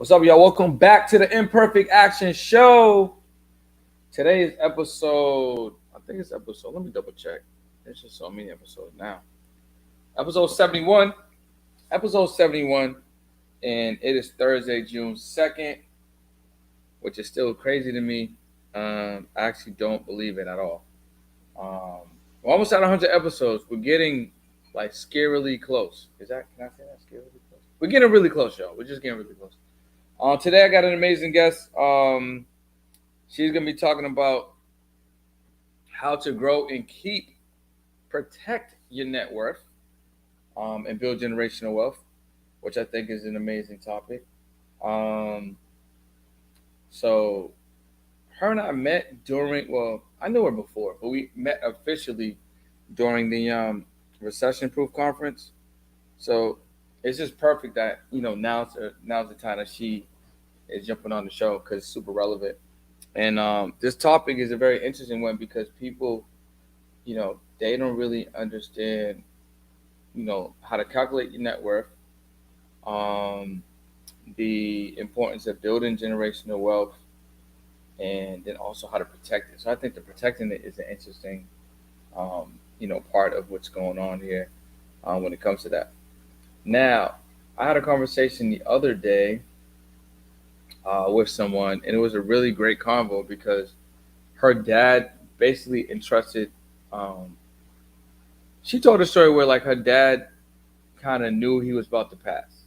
What's up, y'all? Welcome back to the Imperfect Action Show. Today's episode, I think it's episode, let me double check. There's just so many episodes now. Episode 71. Episode 71. And it is Thursday, June 2nd, which is still crazy to me. I actually don't believe it at all. We're almost at 100 episodes. We're getting like scarily close. Can I say that? Scarily close? We're getting really close, y'all. We're just getting really close. Today I got an amazing guest. She's gonna be talking about how to grow and protect your net worth, and build generational wealth, which I think is an amazing topic. Um, so her and I met during, well, I knew her before, but we met officially during the recession proof conference. So it's just perfect that now's the time that she is jumping on the show because it's super relevant. And this topic is a very interesting one because people, they don't really understand, how to calculate your net worth, um, the importance of building generational wealth, and then also how to protect it. So I think the protecting it is an interesting, um, part of what's going on here when it comes to that. Now, I had a conversation the other day with someone, and it was a really great convo because her dad basically entrusted. Um, she told a story where like her dad kind of knew he was about to pass,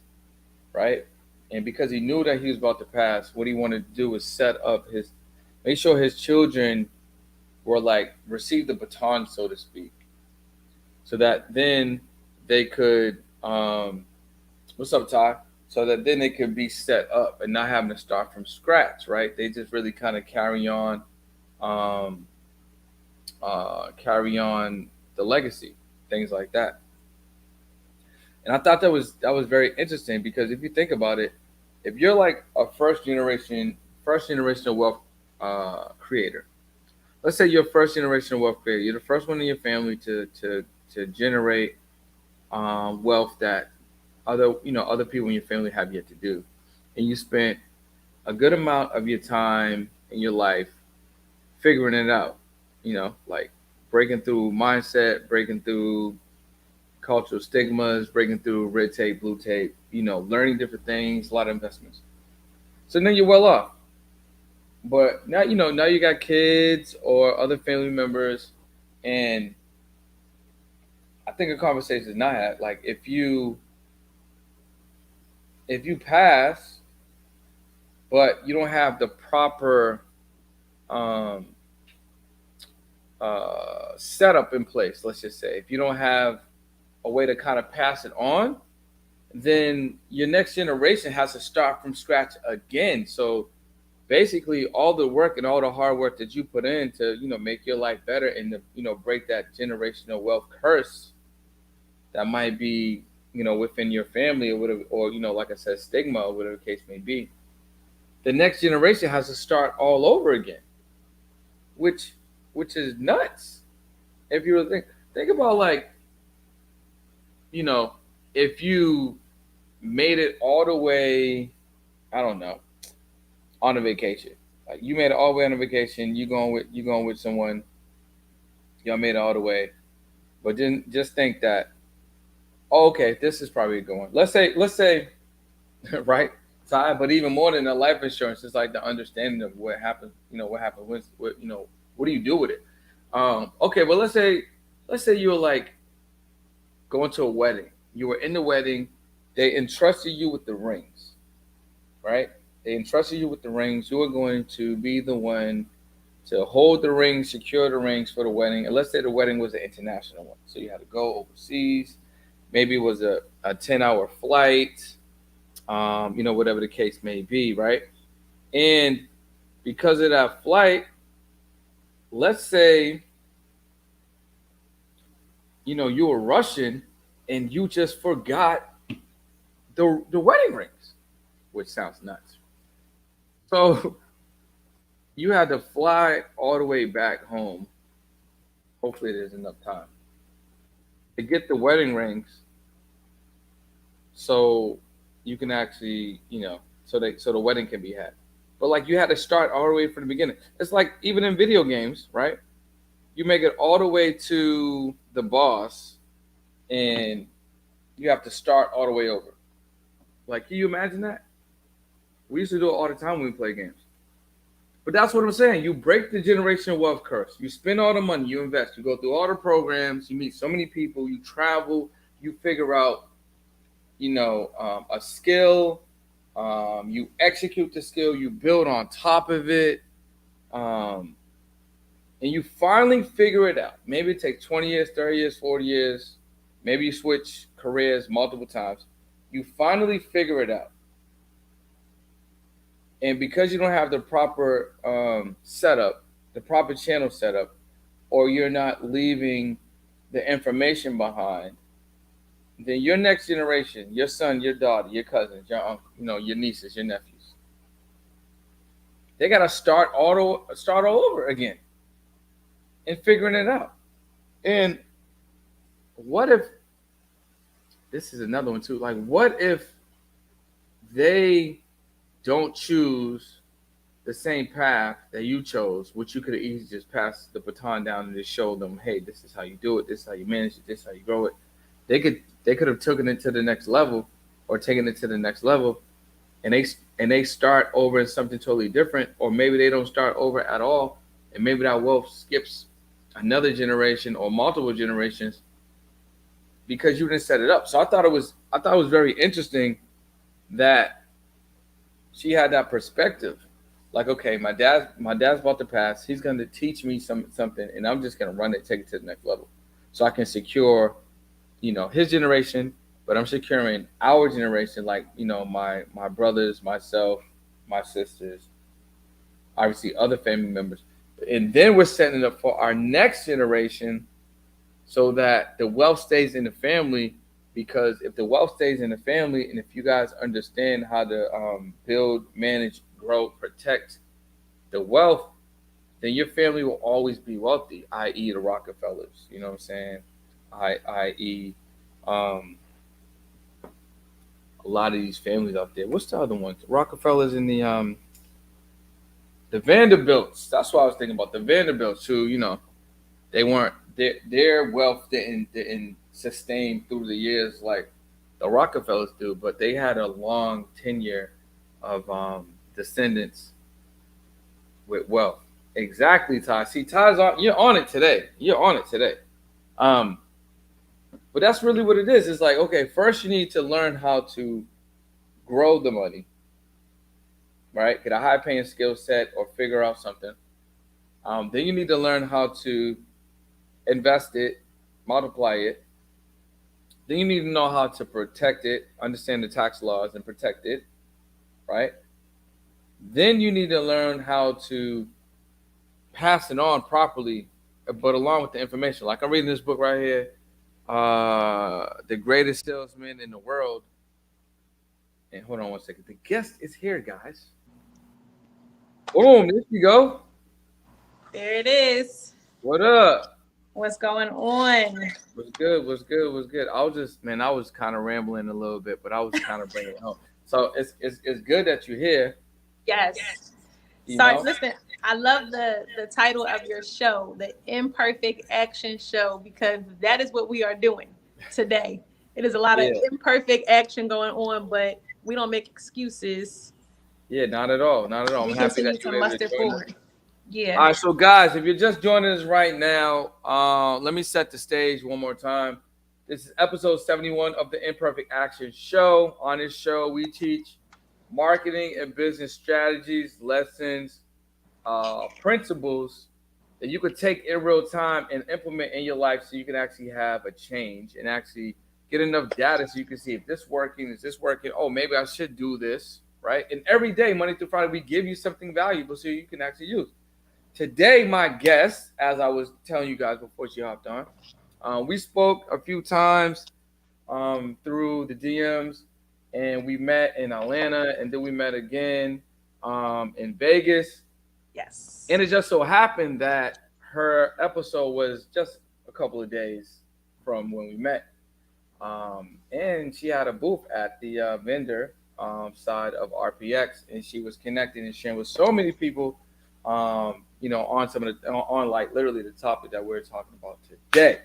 right? And because he knew that he was about to pass, what he wanted to do was make sure his children were like receive the baton, so to speak, so that then they could, what's up, Ty? So that then they could be set up and not having to start from scratch, right? They just really kind of um, carry on the legacy, things like that. And I thought that was very interesting because if you think about it, if you're like a first generation wealth creator, let's say you're first generation wealth creator, you're the first one in your family to generate wealth that other people in your family have yet to do, and you spent a good amount of your time in your life figuring it out, like breaking through mindset, breaking through cultural stigmas, breaking through red tape, blue tape, learning different things, a lot of investments. So then you're well off. But now you got kids or other family members, and I think a conversation is not had. Like if you pass, but you don't have the proper um, setup in place, let's just say, if you don't have a way to kind of pass it on, then your next generation has to start from scratch again. So basically, all the work and all the hard work that you put in to make your life better and to break that generational wealth curse that might be within your family or whatever, or like I said, stigma or whatever the case may be, the next generation has to start all over again, which is nuts. If you were to think about, like, you know if you made it all the way, I don't know, on a vacation. Like you made it all the way on a vacation, you going with someone, y'all made it all the way, but then just think that, oh, okay, this is probably going. Let's say, right, Ty, but even more than the life insurance is like the understanding of what happens. What happens with what do you do with it? Okay, well let's say you were like going to a wedding. You were in the wedding. They entrusted you with the rings, right? They entrusted you with the rings. You are going to be the one to hold the rings, secure the rings for the wedding. And let's say the wedding was an international one. So you had to go overseas. Maybe it was a 10-hour flight, whatever the case may be, right? And because of that flight, let's say, you were rushing and you just forgot the wedding rings, which sounds nuts. So you had to fly all the way back home. Hopefully, there's enough time to get the wedding rings, so you can actually, so the wedding can be had. But like you had to start all the way from the beginning. It's like even in video games, right? You make it all the way to the boss, and you have to start all the way over. Like, can you imagine that? We used to do it all the time when we play games. But that's what I'm saying. You break the generational wealth curse. You spend all the money, you invest, you go through all the programs, you meet so many people, you travel, you figure out, a skill, you execute the skill, you build on top of it, um, and you finally figure it out. Maybe it takes 20 years, 30 years, 40 years. Maybe you switch careers multiple times. You finally figure it out. And because you don't have the proper setup, the proper channel setup, or you're not leaving the information behind, then your next generation, your son, your daughter, your cousins, your uncle, your nieces, your nephews, they gotta start all over again and figuring it out. And what if this is another one too? Like, what if they don't choose the same path that you chose, which you could have easily just passed the baton down and just showed them, hey, this is how you do it, this is how you manage it, this is how you grow it. They could have taken it to the next level, or taken it to the next level, and they start over in something totally different, or maybe they don't start over at all, and maybe that wealth skips another generation or multiple generations because you didn't set it up. So I thought it was very interesting that she had that perspective. Like, okay, my dad's about to pass. He's going to teach me something, and I'm just going to run it, take it to the next level, so I can secure, his generation, but I'm securing our generation, like my brothers, myself, my sisters, obviously other family members, and then we're setting it up for our next generation, so that the wealth stays in the family. Because if the wealth stays in the family, and if you guys understand how to build, manage, grow, protect the wealth, then your family will always be wealthy, i.e., the Rockefellers. You know what I'm saying? I.e., um, a lot of these families out there. What's the other ones? Rockefellers and the Vanderbilts. That's what I was thinking about. The Vanderbilts, who they weren't their wealth didn't sustain through the years like the Rockefellers do, but they had a long tenure of descendants with wealth. Exactly, Ty. See, Ty's on. You're on it today. You're on it today. Um, but that's really what it is. It's like, okay, first you need to learn how to grow the money, right? Get a high paying skill set or figure out something. Then you need to learn how to invest it, multiply it. Then you need to know how to protect it, understand the tax laws and protect it, right? Then you need to learn how to pass it on properly, but along with the information. Like I'm reading this book right here, The Greatest Salesman in the World. And hold on one second. The guest is here, guys. Boom, there you go. There it is. What up? What's going on? What's good? What's good? What's good? I was just, man, I was kind of rambling a little bit, but I was kind of bringing it home. So it's good that you're here. Yes. You Sorry, know, listen, I love the title of your show, the Imperfect Action Show, because that is what we are doing today. It is a lot of yeah, imperfect action going on, but we don't make excuses. yeah, not at all, not at all. I'm We happy that continue to you're able to muster join us. forward. Yeah. All right, so guys, if you're just joining us right now, let me set the stage one more time. This is episode 71 of the Imperfect Action Show. On this show, we teach marketing and business strategies, lessons, principles that you could take in real time and implement in your life so you can actually have a change and actually get enough data so you can see if this working, is this working? Oh, maybe I should do this, right? And every day, Monday through Friday, we give you something valuable so you can actually use. Today, my guest, as I was telling you guys before she hopped on, we spoke a few times through the DMs, and we met in Atlanta, and then we met again in Vegas. And Yes. it just so happened that her episode was just a couple of days from when we met. And she had a booth at the vendor. side of RPX, and she was connecting and sharing with so many people, on some of the on like literally the topic that we're talking about today.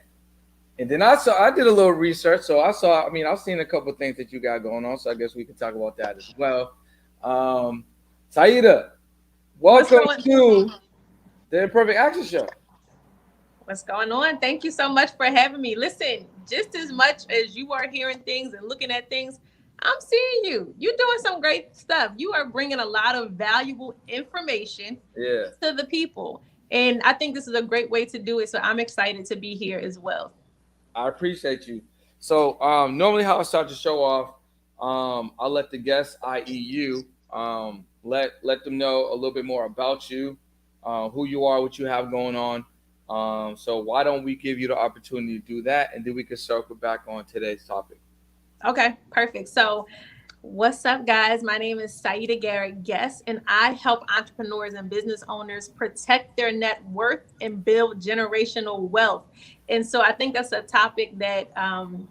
And then I did a little research, so I've seen a couple of things that you got going on, so I guess we can talk about that as well. Um, Saida, What's welcome going to the Imperfect Action Show. What's going on? Thank you so much for having me. Listen, just as much as you are hearing things and looking at things, I'm seeing you. You're doing some great stuff. You are bringing a lot of valuable information Yeah, to the people. And I think this is a great way to do it. So I'm excited to be here as well. I appreciate you. So normally, how I start the show off, I'll let the guests, i.e., you, let them know a little bit more about you, who you are, what you have going on. So why don't we give you the opportunity to do that, and then we can circle back on today's topic. Okay, perfect. So what's up, guys? My name is Saida Garrett Guest, and I help entrepreneurs and business owners protect their net worth and build generational wealth. And so I think that's a topic that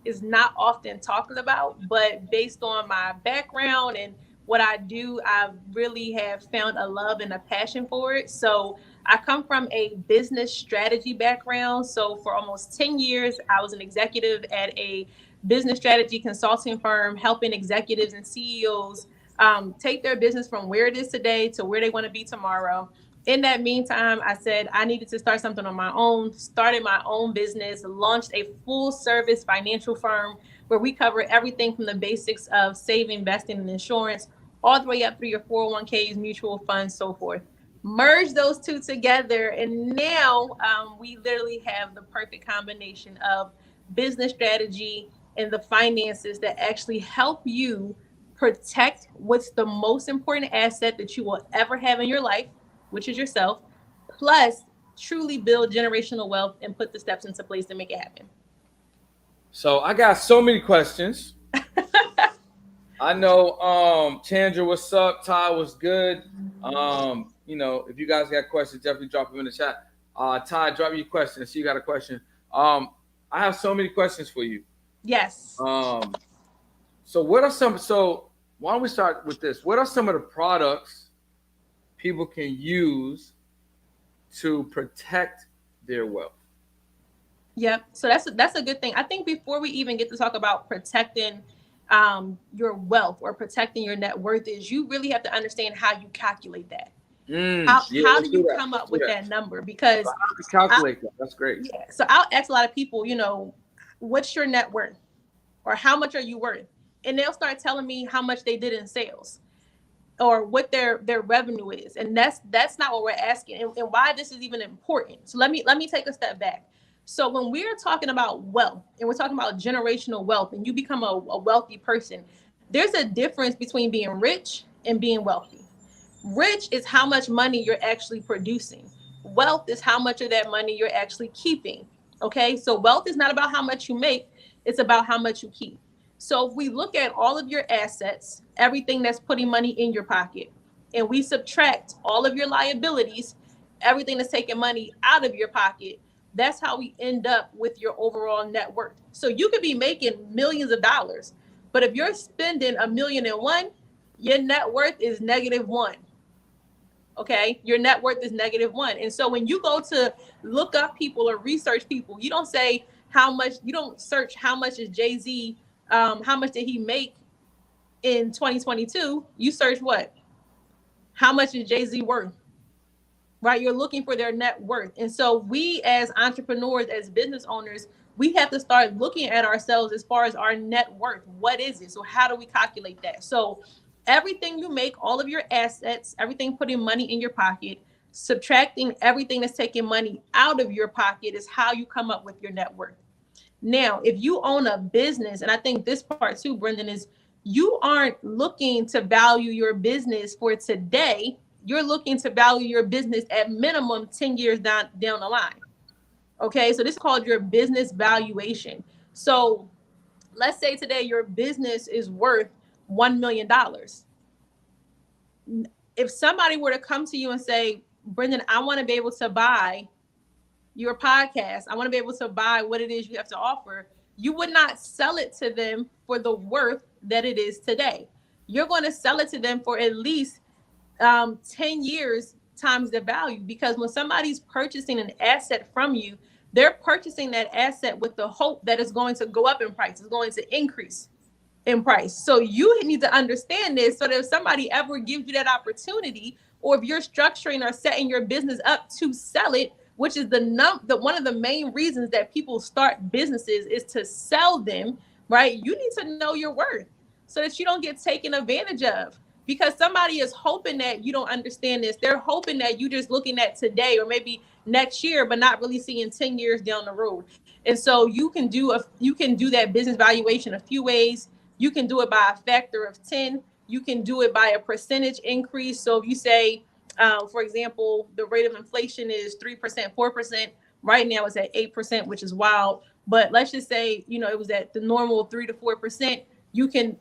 is not often talked about, but based on my background and what I do, I really have found a love and a passion for it. So I come from a business strategy background. So for almost 10 years, I was an executive at a business strategy consulting firm, helping executives and CEOs take their business from where it is today to where they want to be tomorrow. In that meantime, I said I needed to start something on my own, started my own business, launched a full service financial firm where we cover everything from the basics of saving, investing, and insurance, all the way up through your 401ks, mutual funds, so forth. Merge those two together, and now we literally have the perfect combination of business strategy and the finances that actually help you protect what's the most important asset that you will ever have in your life, which is yourself, plus truly build generational wealth and put the steps into place to make it happen. So I got so many questions. I know, Chandra, what's up? Ty, was good? If you guys got questions, definitely drop them in the chat. Ty, drop your question. I see you got a question. I have so many questions for you. Yes. Um, so what are some? So why don't we start with this? What are some of the products people can use to protect their wealth? Yep. So that's a good thing. I think before we even get to talk about protecting your wealth or protecting your net worth, is you really have to understand how you calculate that. Yeah, How let's do do you that. come Let's up do with that. that number? So Because how do we I, calculate that? That's great. yeah, so I'll ask a lot of people, what's your net worth or how much are you worth? And they'll start telling me how much they did in sales or what their revenue is, and that's not what we're asking, and why this is even important. So let me take a step back. So when we're talking about wealth and we're talking about generational wealth and you become a wealthy person, there's a difference between being rich and being wealthy. Rich is how much money you're actually producing. Wealth is how much of that money you're actually keeping. Okay, so wealth is not about how much you make, it's about how much you keep. So if we look at all of your assets, everything that's putting money in your pocket, and we subtract all of your liabilities, everything that's taking money out of your pocket, that's how we end up with your overall net worth. So you could be making millions of dollars, but if you're spending a million and one, your net worth is negative one. Okay, your net worth is negative one. And so when you go to look up people or research people, you don't say how much, you don't search how much is Jay-Z, how much did he make in 2022. You search what? How much is Jay-Z worth? Right? You're looking for their net worth. And so we as entrepreneurs, as business owners, we have to start looking at ourselves as far as our net worth. What is it? So how do we calculate that? So everything you make, all of your assets, everything putting money in your pocket, subtracting everything that's taking money out of your pocket is how you come up with your net worth. Now, if you own a business, and I think this part too, Brendan, is you aren't looking to value your business for today. You're looking to value your business at minimum 10 years down the line. Okay, so this is called your business valuation. So let's say today your business is worth $1 million. If somebody were to come to you and say, Brendan, I want to be able to buy your podcast, I want to be able to buy what it is you have to offer, you would not sell it to them for the worth that it is today. you're going to sell it to them for at least 10 years times the value. Because when somebody's purchasing an asset from you, they're purchasing that asset with the hope that it's going to go up in price, it's going to increase in price. So you need to understand this so that if somebody ever gives you that opportunity, or if you're structuring or setting your business up to sell it, which is the one of the main reasons that people start businesses is to sell them, right? You need to know your worth so that you don't get taken advantage of. Because somebody is hoping that you don't understand this. They're hoping that you just looking at today or maybe next year, but not really seeing 10 years down the road. And so you can do that business valuation a few ways. You can do it by a factor of 10. You can do it by a percentage increase. So if you say, for example, the rate of inflation is 3%, 4%. Right now it's at 8%, which is wild. But let's just say, it was at the normal 3 to 4%. You can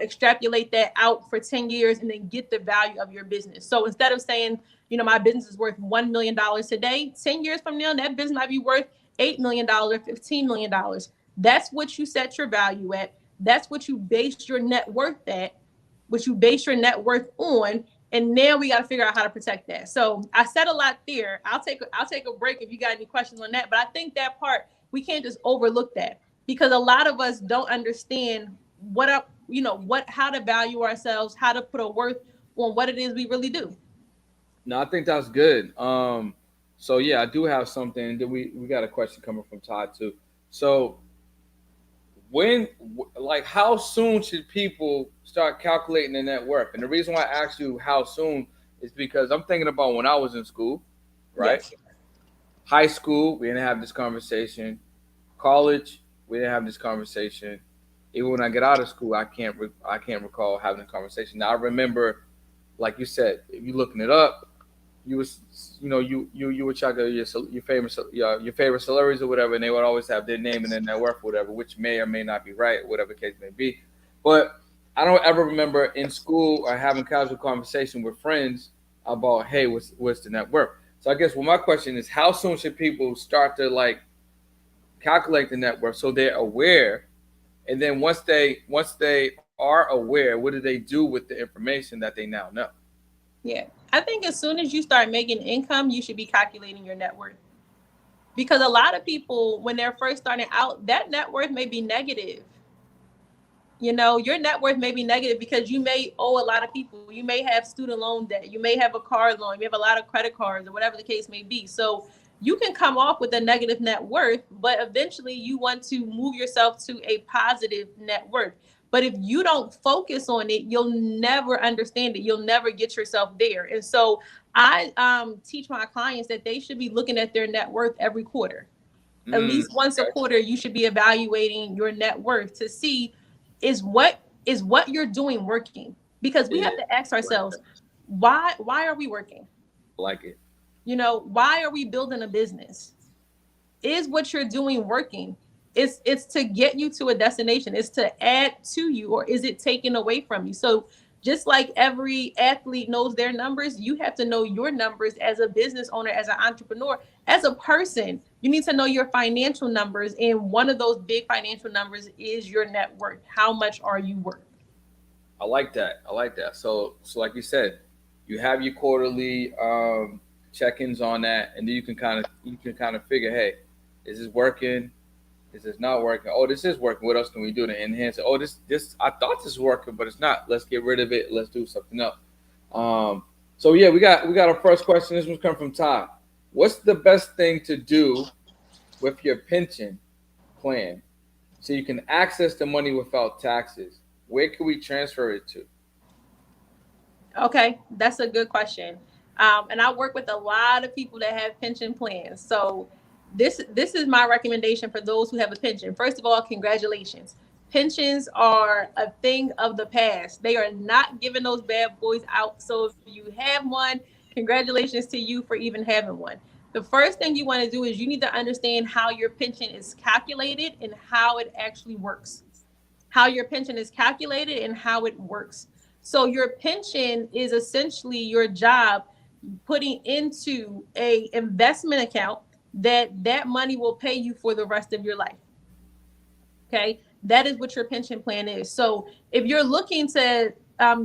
extrapolate that out for 10 years and then get the value of your business. So instead of saying, my business is worth $1 million today, 10 years from now, that business might be worth $8 million, $15 million. That's what you set your value at. That's what you base your net worth at, what you base your net worth on. And now we got to figure out how to protect that. So I said a lot there. I'll take a break if you got any questions on that. But I think that part, we can't just overlook that, because a lot of us don't understand how to value ourselves, how to put a worth on what it is we really do. No, I think that's good. So yeah, I do have something. That we got a question coming from Todd too. So when, like, how soon should people start calculating their net worth? And the reason why I asked you how soon is because I'm thinking about when I was in school, right? Yes. High school, we didn't have this conversation. College, we didn't have this conversation. Even when I get out of school, I can't recall having a conversation. Now I remember, like you said, if you're looking it up, you was you would check your famous your favorite celebrities or whatever, and they would always have their name and their net worth or whatever, which may or may not be right, whatever the case may be. But I don't ever remember in school or having casual conversation with friends about, hey, what's the net worth. So I guess, well, my question is, how soon should people start to, like, calculate the net worth so they're aware, and then once they are aware, what do they do with the information that they now know? Yeah. I think as soon as you start making income, you should be calculating your net worth. Because a lot of people, when they're first starting out, that net worth may be negative. Your net worth may be negative because you may owe a lot of people. You may have student loan debt. You may have a car loan. You may have a lot of credit cards or whatever the case may be. So you can come off with a negative net worth, but eventually you want to move yourself to a positive net worth. But if you don't focus on it, you'll never understand it. You'll never get yourself there. And so I teach my clients that they should be looking at their net worth every quarter. At least once a Okay. quarter, you should be evaluating your net worth to see is what you're doing working. Because we Yeah, have to ask I like ourselves, that. why are we working? I like it. Why are we building a business? Is what you're doing working? It's to get you to a destination. It's to add to you, or is it taken away from you? So just like every athlete knows their numbers, you have to know your numbers as a business owner, as an entrepreneur, as a person. You need to know your financial numbers, and one of those big financial numbers is your net worth. How much are you worth? I like that. I like that. So like you said, you have your quarterly check-ins on that, and then you can kind of figure, hey, is this working? Is this not working? Oh, this is working. What else can we do to enhance it? Oh, this I thought this was working, but it's not. Let's get rid of it. Let's do something else. Um, so yeah, we got our first question. This one's come from Todd. What's the best thing to do with your pension plan so you can access the money without taxes? Where can we transfer it to? Okay, that's a good question. And I work with a lot of people that have pension plans. So this is my recommendation for those who have a pension. First of all, congratulations. Pensions are a thing of the past. They are not giving those bad boys out. So if you have one, congratulations to you for even having one. The first thing you want to do is you need to understand how your pension is calculated and how it actually works. How your pension is calculated and how it works. So your pension is essentially your job putting into a investment account that money will pay you for the rest of your life. Okay? That is what your pension plan is. So if you're looking to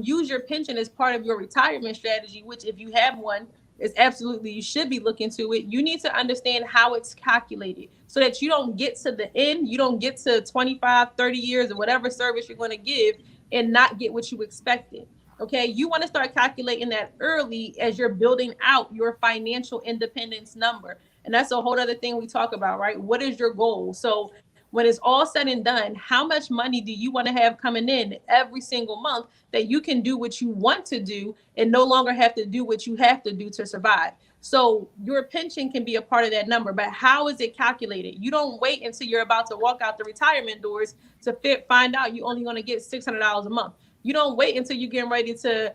use your pension as part of your retirement strategy, which if you have one, is absolutely you should be looking to it. You need to understand how it's calculated so that you don't get to the end, you don't get to 25, 30 years or whatever service you're going to give and not get what you expected. Okay, you want to start calculating that early as you're building out your financial independence number. And that's a whole other thing we talk about, right? What is your goal? So when it's all said and done, how much money do you want to have coming in every single month that you can do what you want to do and no longer have to do what you have to do to survive? So your pension can be a part of that number, but how is it calculated? You don't wait until you're about to walk out the retirement doors to find out you're only going to get $600 a month. You don't wait until you're getting ready to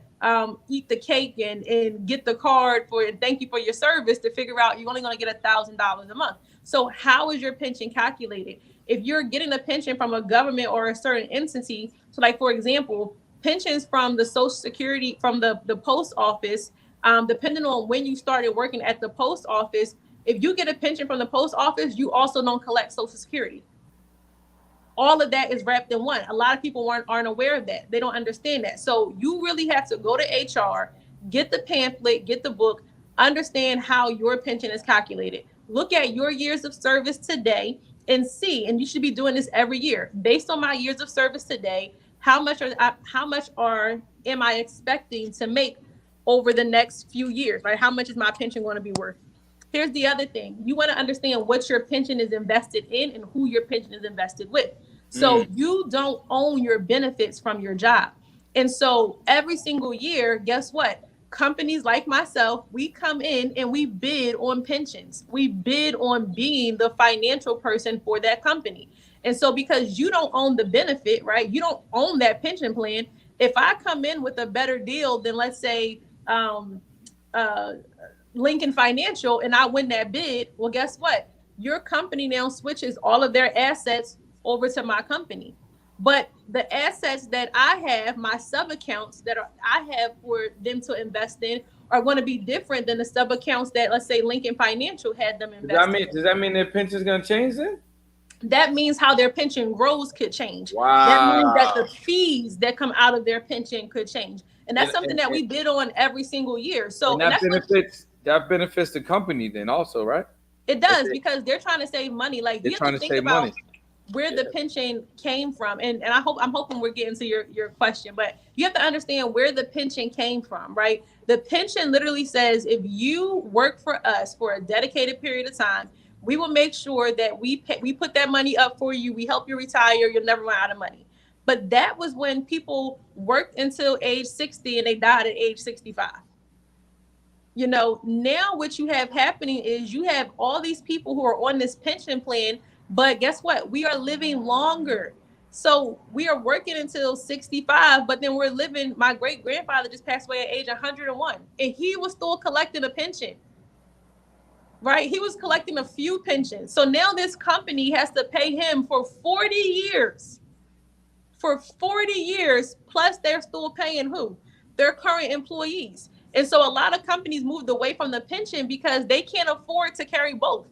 eat the cake and get the card for and thank you for your service to figure out you're only going to get $1,000 a month. So how is your pension calculated? If you're getting a pension from a government or a certain entity, so like for example, pensions from the Social Security, from the post office, depending on when you started working at the post office, if you get a pension from the post office, you also don't collect Social Security. All of that is wrapped in one. A lot of people aren't aware of that. They don't understand that. So you really have to go to HR, get the pamphlet, get the book, understand how your pension is calculated. Look at your years of service today and see, and you should be doing this every year. Based on my years of service today, how much am I expecting to make over the next few years, right? How much is my pension going to be worth? Here's the other thing. You want to understand what your pension is invested in and who your pension is invested with. So Mm. you don't own your benefits from your job. And so every single year, guess what? Companies like myself, we come in and we bid on pensions. We bid on being the financial person for that company. And so because you don't own the benefit, right? You don't own that pension plan. If I come in with a better deal than, let's say, uh, Lincoln Financial and I win that bid, well, guess what? Your company now switches all of their assets over to my company. But the assets that I have, my sub accounts I have for them to invest in, are going to be different than the sub accounts that, let's say, Lincoln Financial had them Does that invested mean in. does that mean their pension's gonna change then? That means how their pension grows could change. That means that the Wow. fees that come out of their pension could change. And that's And something and, that and, we bid on every single year. and So, and that's what that benefits the company then also, right? it If does they, because they're trying to save money. Like they're you have to trying to think save money. about where Yeah. the pension came from. And I'm hoping we're getting to your question, but you have to understand where the pension came from, right? The pension literally says if you work for us for a dedicated period of time, we will make sure that we put that money up for you. We help you retire. You'll never run out of money. But that was when people worked until age 60 and they died at age 65. Now what you have happening is you have all these people who are on this pension plan, but guess what? We are living longer. So we are working until 65, but then we're living. My great grandfather just passed away at age 101, and he was still collecting a pension, right? He was collecting a few pensions. So now this company has to pay him for 40 years. For 40 years, plus they're still paying who? Their current employees. And so a lot of companies moved away from the pension because they can't afford to carry both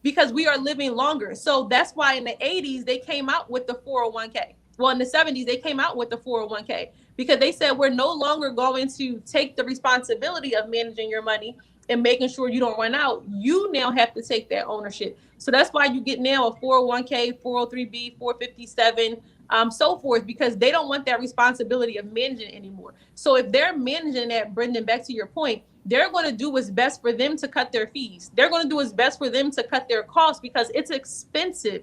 because we are living longer. So that's why in the 80s they came out with the 401k. Well, in the 70s they came out with the 401k because they said we're no longer going to take the responsibility of managing your money and making sure you don't run out. You now have to take that ownership. So that's why you get now a 401k, 403b, 457, so forth, because they don't want that responsibility of managing anymore. So if they're managing that, Brendan, back to your point, they're going to do what's best for them to cut their fees. They're going to do what's best for them to cut their costs because it's expensive,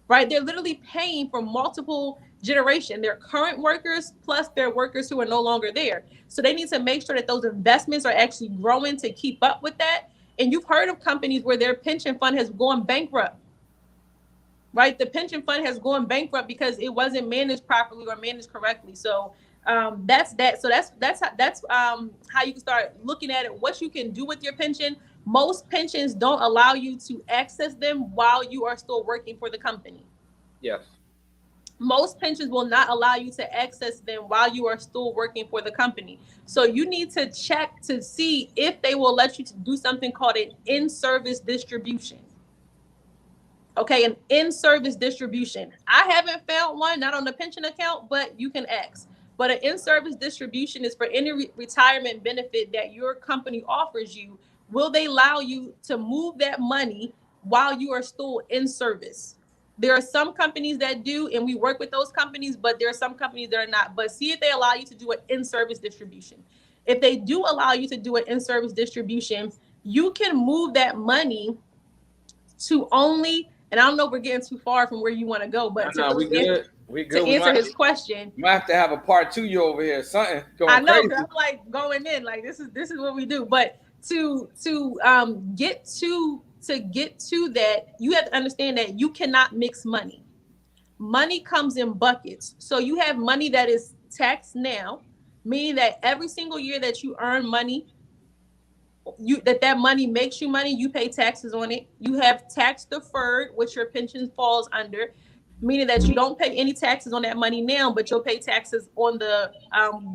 right? They're literally paying for multiple generation, their current workers plus their workers who are no longer there. So they need to make sure that those investments are actually growing to keep up with that. And you've heard of companies where their pension fund has gone bankrupt, right? The pension fund has gone bankrupt because it wasn't managed properly or managed correctly. So that's that. So that's how you can start looking at it. What you can do with your pension. Most pensions don't allow you to access them while you are still working for the company. Yes. Most pensions will not allow you to access them while you are still working for the company. So you need to check to see if they will let you to do something called an in-service distribution. Okay, an in-service distribution. I haven't found one, not on the pension account, but you can ask. But an in-service distribution is for any retirement benefit that your company offers you. Will they allow you to move that money while you are still in service? There are some companies that do, and we work with those companies, but there are some companies that are not. But see if they allow you to do an in-service distribution. If they do allow you to do an in-service distribution, you can move that money to only, and I don't know if we're getting too far from where you want to go, No, but to no, we really good. We good. to answer his question, We might have to have a part two. You over here, something I going know crazy. because I'm like going in like this is what we do. But to get to that, you have to understand that you cannot mix money. Money comes in buckets. So you have money that is taxed now, meaning that every single year that you earn money, that money makes you money, you pay taxes on it. You have tax deferred, which your pension falls under, meaning that you don't pay any taxes on that money now, but you'll pay taxes on the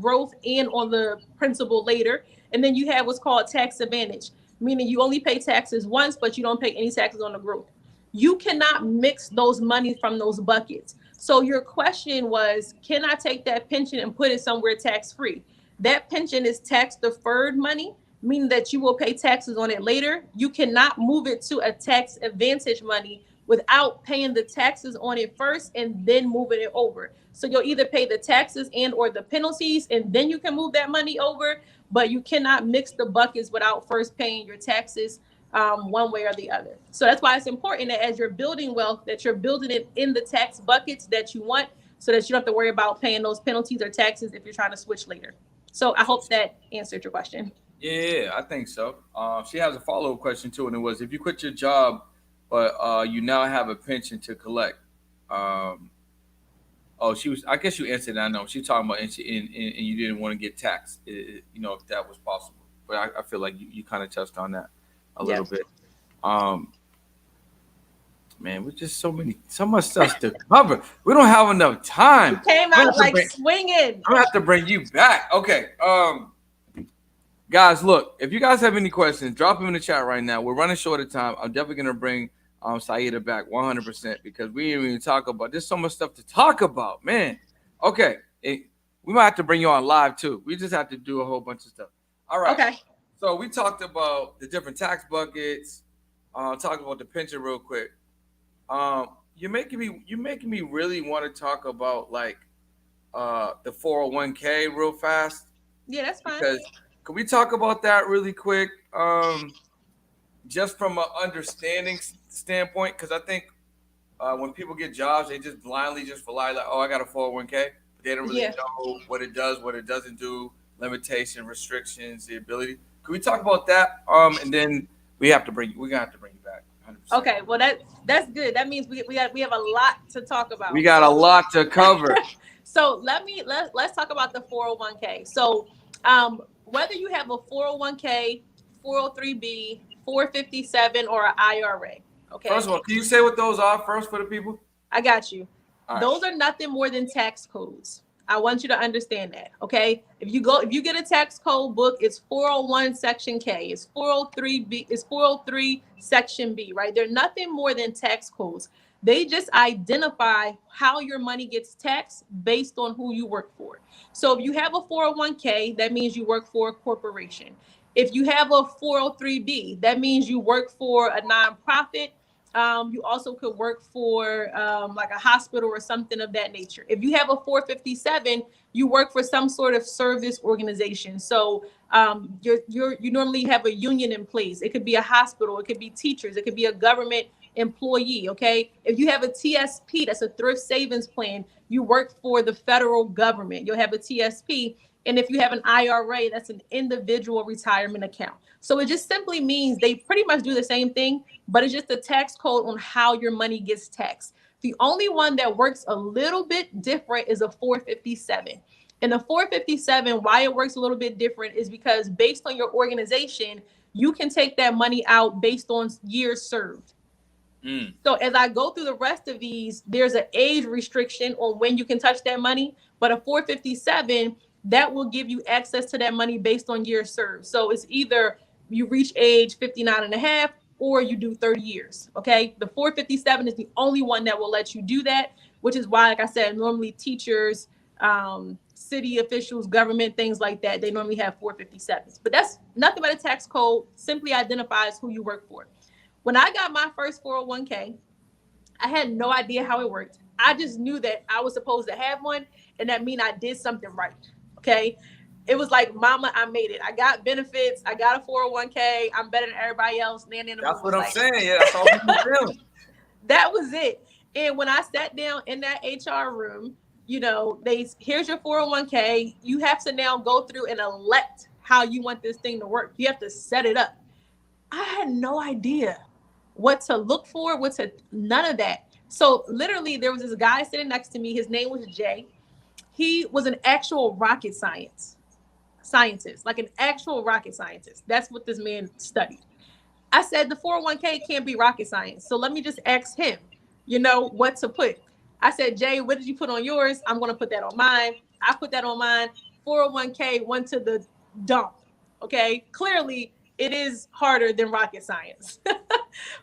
growth and on the principal later. And then you have what's called tax advantage, meaning you only pay taxes once, but you don't pay any taxes on the growth. You cannot mix those money from those buckets. So your question was, can I take that pension and put it somewhere tax free? That pension is tax deferred money, meaning that you will pay taxes on it later. You cannot move it to a tax advantage money without paying the taxes on it first and then moving it over. So you'll either pay the taxes and or the penalties and then you can move that money over, but you cannot mix the buckets without first paying your taxes one way or the other. So that's why it's important that as you're building wealth, that you're building it in the tax buckets that you want so that you don't have to worry about paying those penalties or taxes if you're trying to switch later. So I hope that answered your question. Yeah, I think so. She has a follow up question too, and it was if you quit your job, but you now have a pension to collect. Um, oh, she was. I guess you answered. I know she talking about and you didn't want to get taxed. If that was possible. But I feel like you kind of touched on that a little Yep. bit. Um, man, we're just so much stuff to cover. We don't have enough You time. came I'm gonna out have to like bring. swinging. I'm gonna have to bring you back. Okay. Guys, look, if you guys have any questions, drop them in the chat right now. We're running short of time. I'm definitely gonna bring Saida back 100% because we didn't even talk about. There's so much stuff to talk about, man. Okay, we might have to bring you on live too. We just have to do a whole bunch of stuff. All right. Okay. So we talked about the different tax buckets. Talked about the pension real quick. You're making me really want to talk about like the 401k real fast Yeah, that's fine. because can we talk about that really quick? Just from an understanding standpoint, because I think when people get jobs, they just blindly just rely like, oh, I got a 401k, but they don't really Yeah. know what it does, what it doesn't do, limitation, restrictions, the ability. Can we talk about that? And then we're gonna have to bring you back, 100%. Okay. Well, that's good. That means we have a lot to talk We about. got a So lot to cover. so let's talk about the 401k. So whether you have a 401k, 403b, 457, or an IRA, First okay, of all, can you say what those are first for the people? I got you. All right. Those are nothing more than tax codes. I want you to understand that. Okay. If you get a tax code book, it's 401 section K, it's 403B, it's 403 section B, right? They're nothing more than tax codes. They just identify how your money gets taxed based on who you work for. So if you have a 401k, that means you work for a corporation. If you have a 403b, that means you work for a nonprofit. You also could work for like a hospital or something of that nature. If you have a 457, you work for some sort of service organization. So you normally have a union in place. It could be a hospital, it could be teachers, it could be a government employee. Okay. If you have a TSP, that's a thrift savings plan, you work for the federal government. You'll have a TSP. And if you have an IRA, that's an individual retirement account. So it just simply means they pretty much do the same thing, but it's just a tax code on how your money gets taxed. The only one that works a little bit different is a 457. And the 457, why it works a little bit different is because based on your organization, you can take that money out based on years served. Mm. So as I go through the rest of these, there's an age restriction on when you can touch that money, but a 457 that will give you access to that money based on years served. So it's either you reach age 59 and a half or you do 30 years. Okay. The 457 is the only one that will let you do that, which is why, like I said, normally teachers, city officials, government, things like that, they normally have 457s. But that's nothing but a tax code, simply identifies who you work for. When I got my first 401k, I had no idea how it worked. I just knew that I was supposed to have one, and that mean I did something right. Okay. It was like, mama, I made it. I got benefits. I got a 401k. I'm better than everybody else. That's what I'm Like, saying. Yeah, that's all people feeling. that was it. And when I sat down in that HR room, here's your 401k. You have to now go through and elect how you want this thing to work. You have to set it up. I had no idea what to look for, none of that. So literally there was this guy sitting next to me. His name was Jay. He was an actual rocket scientist, like an actual rocket scientist. That's what this man studied. I said the 401k can't be rocket science. So let me just ask him, what to put. I said, Jay, what did you put on yours? I'm going to put that on mine. I put that on mine. 401k went to the dump. Okay. Clearly it is harder than rocket science.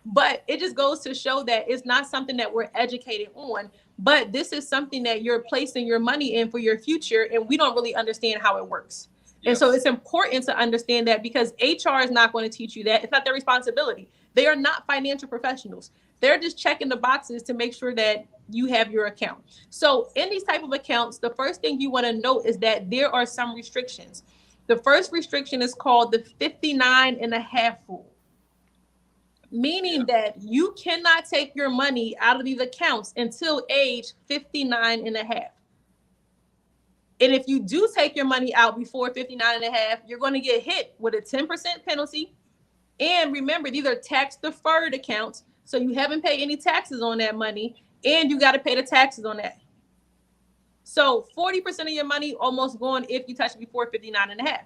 But it just goes to show that it's not something that we're educated on, but this is something that you're placing your money in for your future. And we don't really understand how it works. Yes. And so it's important to understand that, because HR is not going to teach you that. It's not their responsibility. They are not financial professionals. They're just checking the boxes to make sure that you have your account. So in these type of accounts, the first thing you want to note is that there are some restrictions. The first restriction is called the 59 and a half rule, meaning that you cannot take your money out of these accounts until age 59 and a half. And if you do take your money out before 59 and a half, you're going to get hit with a 10% penalty. And remember, these are tax deferred accounts. So you haven't paid any taxes on that money, and you got to pay the taxes on that. So 40% of your money almost gone if you touch it before 59 and a half.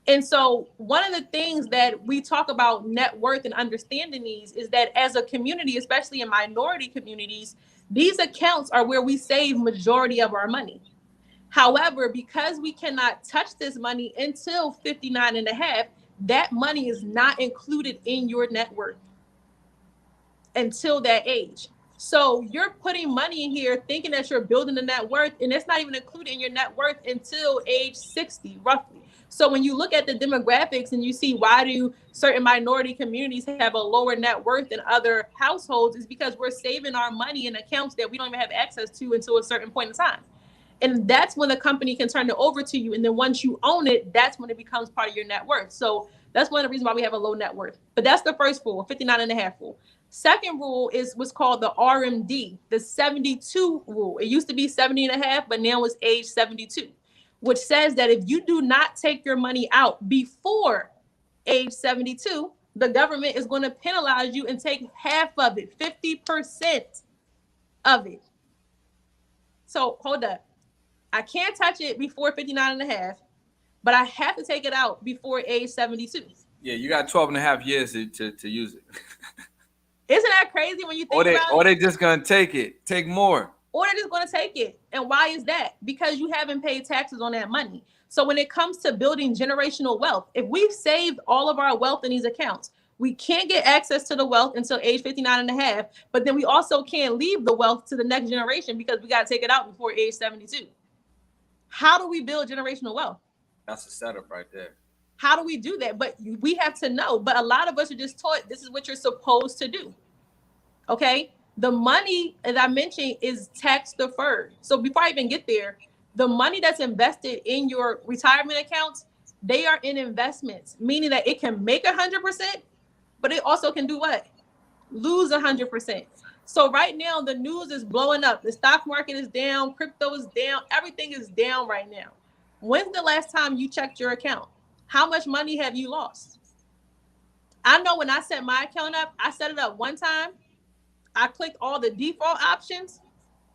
And so one of the things that we talk about net worth and understanding these is that as a community, especially in minority communities, these accounts are where we save majority of our money. However, because we cannot touch this money until 59 and a half, that money is not included in your net worth until that age. So you're putting money in here thinking that you're building the net worth, and it's not even included in your net worth until age 60, roughly. So when you look at the demographics and you see why do certain minority communities have a lower net worth than other households, is because we're saving our money in accounts that we don't even have access to until a certain point in time. And that's when the company can turn it over to you. And then once you own it, that's when it becomes part of your net worth. So that's one of the reasons why we have a low net worth. But that's the first rule, 59 and a half rule. Second rule is what's called the RMD, the 72 rule. It used to be 70 and a half, but now it's age 72, which says that if you do not take your money out before age 72, the government is going to penalize you and take half of it, 50% of it. So hold up. I can't touch it before 59 and a half, but I have to take it out before age 72. Yeah, you got 12 and a half years to use it. Isn't that crazy when you think about it? Or they just going to take more. Or they're just going to take it. And why is that? Because you haven't paid taxes on that money. So when it comes to building generational wealth, if we've saved all of our wealth in these accounts, we can't get access to the wealth until age 59 and a half, but then we also can't leave the wealth to the next generation because we got to take it out before age 72. How do we build generational wealth? That's a setup right there. How do we do that? But we have to know. But a lot of us are just taught this is what you're supposed to do. Okay? The money, as I mentioned, is tax deferred. So before I even get there, the money that's invested in your retirement accounts, they are in investments, meaning that it can make 100%, but it also can do what? Lose 100%. So right now, the news is blowing up. The stock market is down. Crypto is down. Everything is down right now. When's the last time you checked your account? How much money have you lost? I know when I set my account up, I set it up one time. I clicked all the default options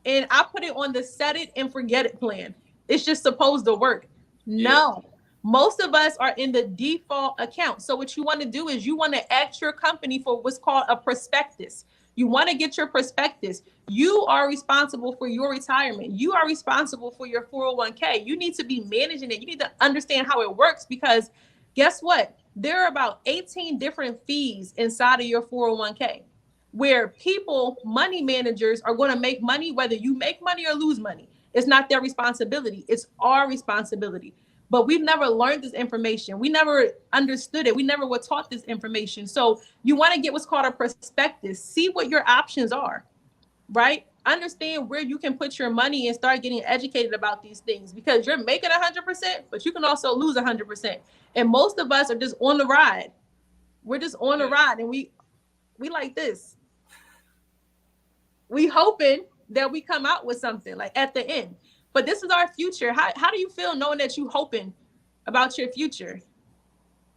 and I put it on the set it and forget it plan. It's just supposed to work. No, most of us are in the default account. So what you want to do is you want to ask your company for what's called a prospectus. You want to get your prospectus. You are responsible for your retirement. You are responsible for your 401k. You need to be managing it. You need to understand how it works because guess what? There are about 18 different fees inside of your 401k where people, money managers are going to make money whether you make money or lose money. It's not their responsibility. It's our responsibility. But we've never learned this information. We never understood it. We never were taught this information. So you want to get what's called a perspective. See what your options are, right? Understand where you can put your money and start getting educated about these things because you're making 100%, but you can also lose 100%. And most of us are just on the ride. We're just on the ride, and we like this. We hoping that we come out with something like at the end. But this is our future. How do you feel knowing that you hoping about your future?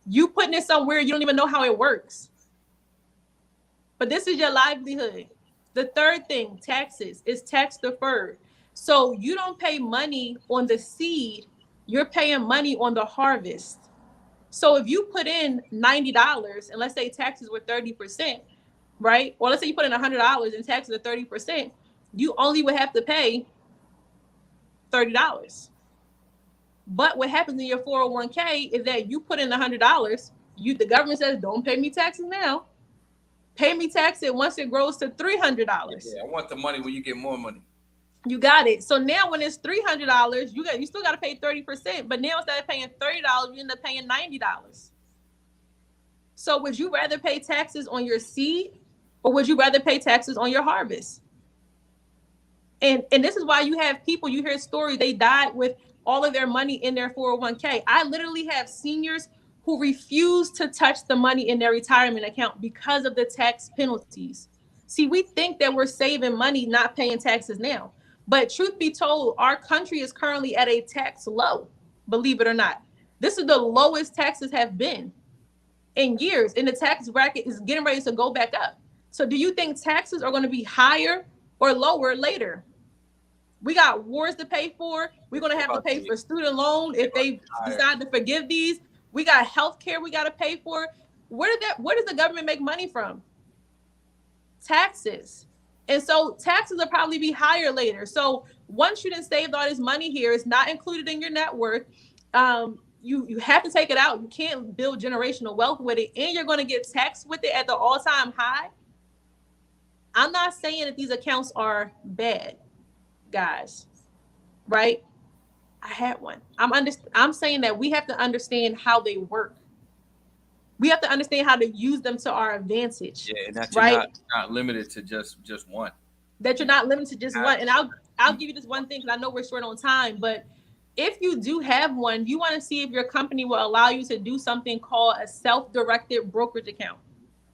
You putting it somewhere you don't even know how it works. But this is your livelihood. The third thing, taxes, is tax deferred. So you don't pay money on the seed, you're paying money on the harvest. So if you put in $90 and let's say taxes were 30%, right? Or let's say you put in $100 and taxes are 30%, you only would have to pay $30. But what happens in your 401k is that you put in $100, the government says, don't pay me taxes now. Pay me taxes once it grows to $300. Yeah, I want the money when you get more money. You got it. So now when it's $300, you still got to pay 30%. But now instead of paying $30, you end up paying $90. So would you rather pay taxes on your seed, or would you rather pay taxes on your harvest? And this is why you have people, you hear stories, they died with all of their money in their 401k. I literally have seniors who refuse to touch the money in their retirement account because of the tax penalties. See, we think that we're saving money not paying taxes now. But truth be told, our country is currently at a tax low, believe it or not. This is the lowest taxes have been in years, and the tax bracket is getting ready to go back up. So do you think taxes are going to be higher or lower later? We got wars to pay for. We're going to have to pay for student loan if they decide to forgive these. We got health care we got to pay for. Where does the government make money from? Taxes. And so taxes will probably be higher later. So once you done saved all this money here, it's not included in your net worth. You have to take it out. You can't build generational wealth with it, and you're going to get taxed with it at the all-time high. I'm not saying that these accounts are bad, guys, right? I had one. I'm saying that we have to understand how they work. We have to understand how to use them to our advantage. Yeah, and that you're right? Not limited to just one. That you're not limited to just one. And I'll give you this one thing because I know we're short on time, but if you do have one, you want to see if your company will allow you to do something called a self-directed brokerage account.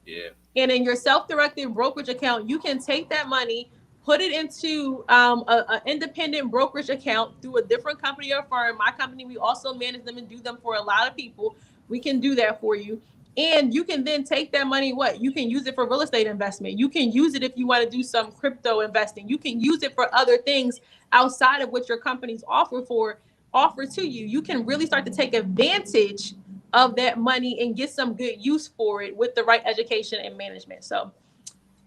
Yeah. And in your self-directed brokerage account, you can take that money, put it into an independent brokerage account through a different company or firm. My company, we also manage them and do them for a lot of people. We can do that for you. And you can then take that money, you can use it for real estate investment. You can use it if you want to do some crypto investing. You can use it for other things outside of what your companies offer to you. You can really start to take advantage of that money and get some good use for it with the right education and management. So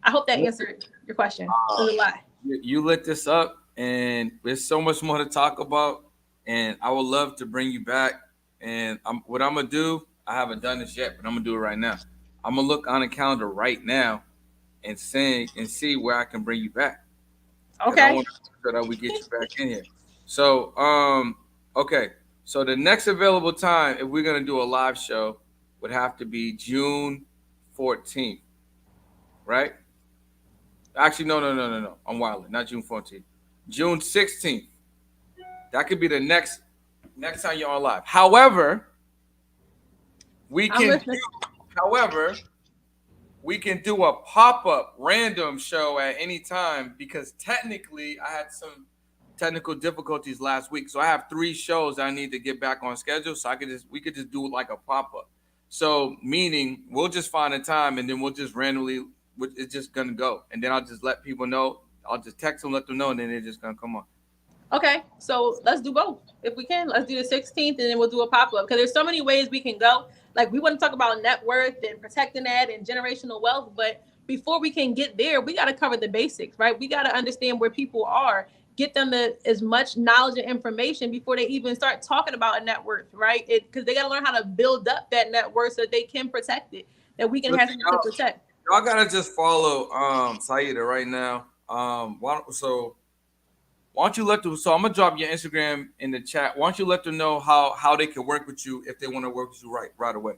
I hope that answered your question. It was a lot. You lit this up, and there's so much more to talk about, and I would love to bring you back. And what I'm going to do, I haven't done this yet, but I'm going to do it right now. I'm going to look on the calendar right now and see where I can bring you back. Okay. I want to make sure that we get you back in here. So, okay. So the next available time, if we're going to do a live show, would have to be June 14th, right? Actually, no. I'm wilding. Not June 14th. June 16th. That could be the next time you're on live. However, we can do a pop-up random show at any time because technically I had some technical difficulties last week. So I have 3 shows I need to get back on schedule. So we could just do like a pop-up. So meaning we'll just find a time and then we'll just randomly, it's just going to go. And then I'll just let people know. I'll just text them, let them know, and then they're just going to come on. Okay. So let's do both. If we can, let's do the 16th and then we'll do a pop-up because there's so many ways we can go. Like we want to talk about net worth and protecting that and generational wealth. But before we can get there, we got to cover the basics, right? We got to understand where people are, get them as much knowledge and information before they even start talking about a net worth, right? Because they got to learn how to build up that net worth so that they can protect it, that we can have to protect. Y'all got to just follow Saida right now. Why don't you let them? So I'm gonna drop your Instagram in the chat. Why don't you let them know how they can work with you if they want to work with you right away?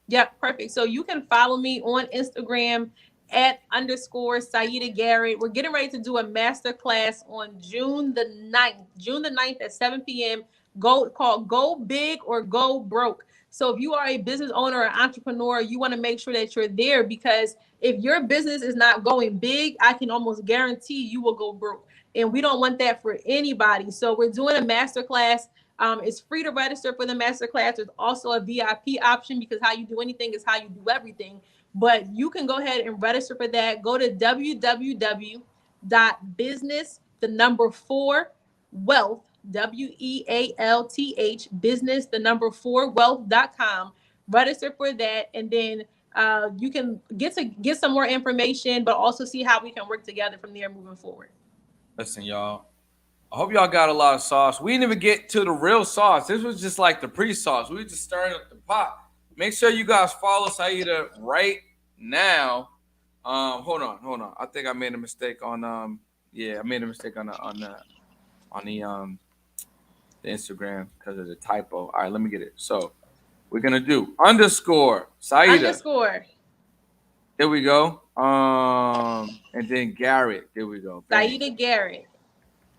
Yep, perfect. So you can follow me on Instagram at underscore Saida Garrett. We're getting ready to do a master class on June the 9th. June the 9th at 7 p.m. Called Go Big or Go Broke. So if you are a business owner or entrepreneur, you want to make sure that you're there, because if your business is not going big, I can almost guarantee you will go broke. And we don't want that for anybody. So we're doing a master class. It's free to register for the master class. There's also a VIP option, because how you do anything is how you do everything. But you can go ahead and register for that. Go to www.business, the number four, wealth, WEALTH, business, the number four, wealth.com. Register for that. And then you can get some more information, but also see how we can work together from there moving forward. Listen, y'all. I hope y'all got a lot of sauce. We didn't even get to the real sauce. This was just like the pre-sauce. We were just stirring up the pot. Make sure you guys follow Saida right now. Hold on. I think I made a mistake on I made a mistake on the Instagram because of the typo. All right, let me get it. So we're gonna do underscore Saida. Underscore There we go. And then Garrett. There we go. Bang. Saida Garrett.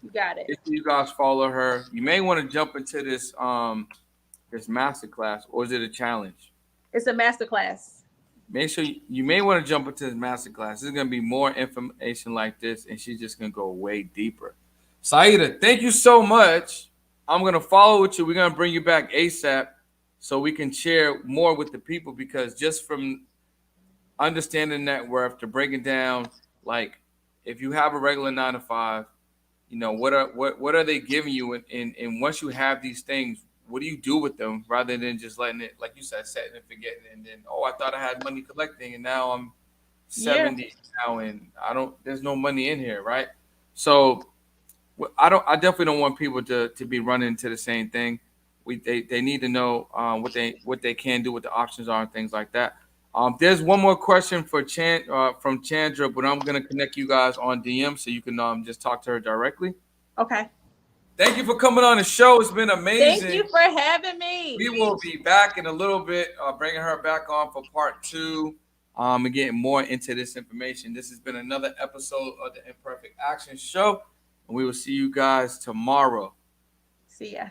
You got it. If you guys follow her, you may want to jump into this master class, or is it a challenge? It's a master class. Make sure you may want to jump into this master class. There's gonna be more information like this, and she's just gonna go way deeper. Saida, thank you so much. I'm gonna follow with you. We're gonna bring you back ASAP so we can share more with the people, because just from understanding net worth to breaking down, like, if you have a regular 9 to 5, what are they giving you, and once you have these things, what do you do with them, rather than just letting it, like you said, setting and forgetting, and then, oh, I thought I had money collecting, and now I'm Yeah. 70 now, and I don't, there's no money in here, right? So I definitely don't want people to be running into the same thing. They need to know what they can do, what the options are, and things like that. There's one more question for from Chandra, but I'm gonna connect you guys on DM so you can just talk to her directly. Okay. Thank you for coming on the show. It's been Thank amazing. you for having me. We will be back in a little bit, bringing her back on for part two, and getting more into this information. This has been another episode of the Imperfect Action Show, and we will see you guys tomorrow. See ya.